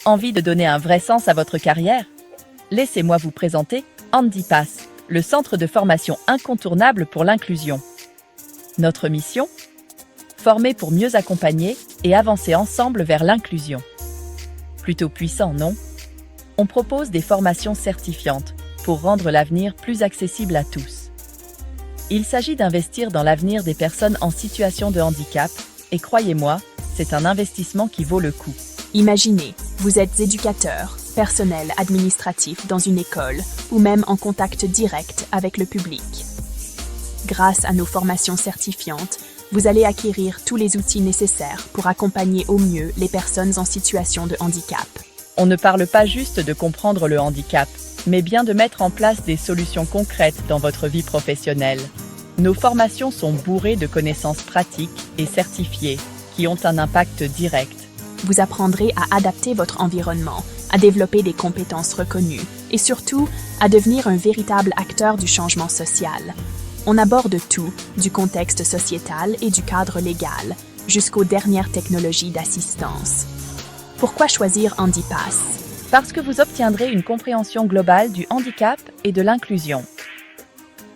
Envie de donner un vrai sens à votre carrière? Laissez-moi vous présenter Handipass, le centre de formation incontournable pour l'inclusion. Notre mission? Former pour mieux accompagner et avancer ensemble vers l'inclusion. Plutôt puissant, non? On propose des formations certifiantes pour rendre l'avenir plus accessible à tous. Il s'agit d'investir dans l'avenir des personnes en situation de handicap et croyez-moi, c'est un investissement qui vaut le coup. Imaginez, vous êtes éducateur, personnel administratif dans une école ou même en contact direct avec le public. Grâce à nos formations certifiantes, vous allez acquérir tous les outils nécessaires pour accompagner au mieux les personnes en situation de handicap. On ne parle pas juste de comprendre le handicap, mais bien de mettre en place des solutions concrètes dans votre vie professionnelle. Nos formations sont bourrées de connaissances pratiques et certifiées qui ont un impact direct. Vous apprendrez à adapter votre environnement, à développer des compétences reconnues et surtout à devenir un véritable acteur du changement social. On aborde tout, du contexte sociétal et du cadre légal, jusqu'aux dernières technologies d'assistance. Pourquoi choisir Handipass? Parce que vous obtiendrez une compréhension globale du handicap et de l'inclusion.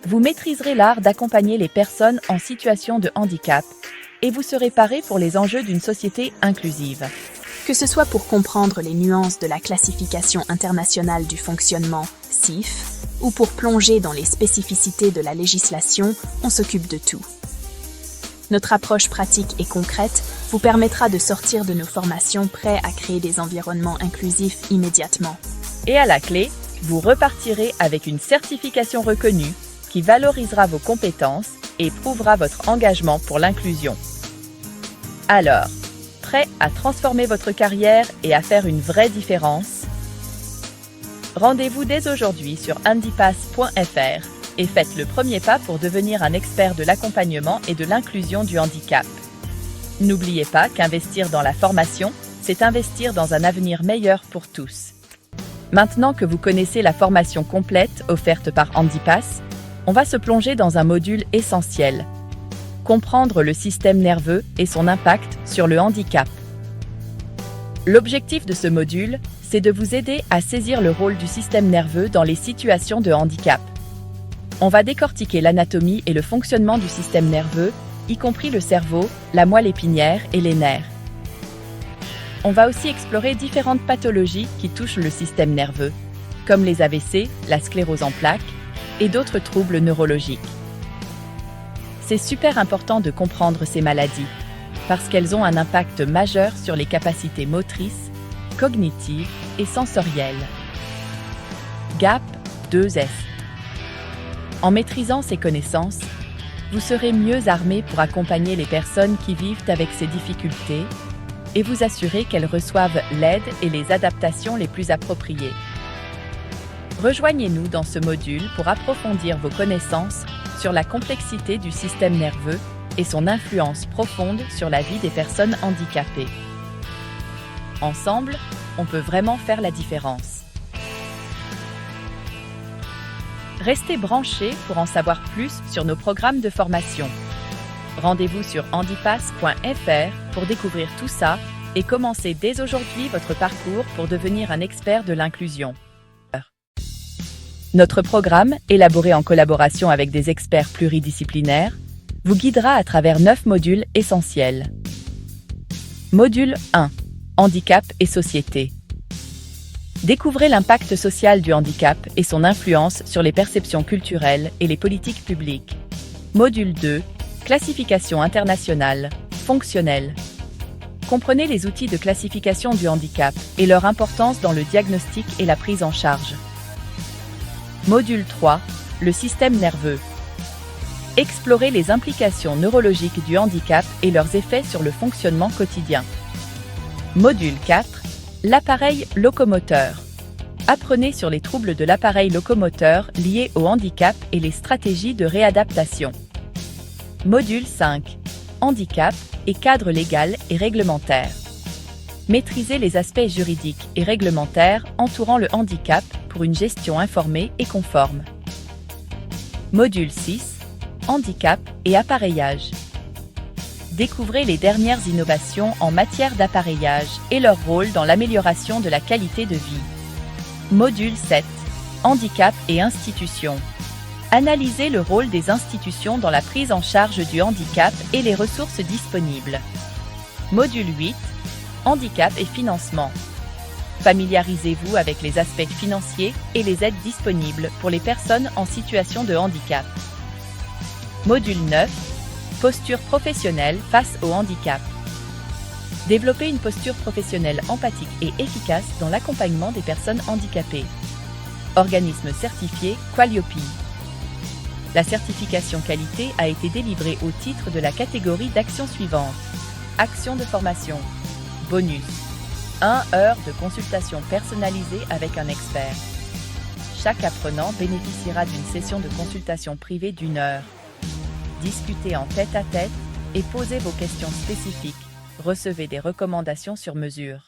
Vous maîtriserez l'art d'accompagner les personnes en situation de handicap et vous serez paré pour les enjeux d'une société inclusive. Que ce soit pour comprendre les nuances de la classification internationale du fonctionnement, CIF, ou pour plonger dans les spécificités de la législation, on s'occupe de tout. Notre approche pratique et concrète vous permettra de sortir de nos formations prêts à créer des environnements inclusifs immédiatement. Et à la clé, vous repartirez avec une certification reconnue qui valorisera vos compétences et prouvera votre engagement pour l'inclusion. Alors, prêt à transformer votre carrière et à faire une vraie différence? Rendez-vous dès aujourd'hui sur handipass.fr et faites le premier pas pour devenir un expert de l'accompagnement et de l'inclusion du handicap. N'oubliez pas qu'investir dans la formation, c'est investir dans un avenir meilleur pour tous. Maintenant que vous connaissez la formation complète offerte par Handipass, on va se plonger dans un module essentiel. Comprendre le système nerveux et son impact sur le handicap. L'objectif de ce module, c'est de vous aider à saisir le rôle du système nerveux dans les situations de handicap. On va décortiquer l'anatomie et le fonctionnement du système nerveux, y compris le cerveau, la moelle épinière et les nerfs. On va aussi explorer différentes pathologies qui touchent le système nerveux, comme les AVC, la sclérose en plaques et d'autres troubles neurologiques. C'est super important de comprendre ces maladies, parce qu'elles ont un impact majeur sur les capacités motrices, cognitives et sensorielles. GAP 2S. En maîtrisant ces connaissances, vous serez mieux armé pour accompagner les personnes qui vivent avec ces difficultés et vous assurer qu'elles reçoivent l'aide et les adaptations les plus appropriées. Rejoignez-nous dans ce module pour approfondir vos connaissances sur la complexité du système nerveux et son influence profonde sur la vie des personnes handicapées. Ensemble, on peut vraiment faire la différence. Restez branchés pour en savoir plus sur nos programmes de formation. Rendez-vous sur handipass.fr pour découvrir tout ça et commencer dès aujourd'hui votre parcours pour devenir un expert de l'inclusion. Notre programme, élaboré en collaboration avec des experts pluridisciplinaires, vous guidera à travers 9 modules essentiels. Module 1. Handicap et société. Découvrez l'impact social du handicap et son influence sur les perceptions culturelles et les politiques publiques. Module 2. Classification internationale, fonctionnelle. Comprenez les outils de classification du handicap et leur importance dans le diagnostic et la prise en charge. Module 3. Le système nerveux. Explorez les implications neurologiques du handicap et leurs effets sur le fonctionnement quotidien. Module 4. L'appareil locomoteur. Apprenez sur les troubles de l'appareil locomoteur liés au handicap et les stratégies de réadaptation. Module 5. Handicap et cadre légal et réglementaire. Maîtrisez les aspects juridiques et réglementaires entourant le handicap pour une gestion informée et conforme. Module 6. Handicap et appareillage. Découvrez les dernières innovations en matière d'appareillage et leur rôle dans l'amélioration de la qualité de vie. Module 7. Handicap et institutions. Analysez le rôle des institutions dans la prise en charge du handicap et les ressources disponibles. Module 8. Handicap et financement. Familiarisez-vous avec les aspects financiers et les aides disponibles pour les personnes en situation de handicap. Module 9. Posture professionnelle face au handicap. Développez une posture professionnelle empathique et efficace dans l'accompagnement des personnes handicapées. Organisme certifié Qualiopi. La certification qualité a été délivrée au titre de la catégorie d'actions suivantes. Action de formation. Bonus. 1 heure de consultation personnalisée avec un expert. Chaque apprenant bénéficiera d'une session de consultation privée d'1 heure. Discutez en tête-à-tête et posez vos questions spécifiques. Recevez des recommandations sur mesure.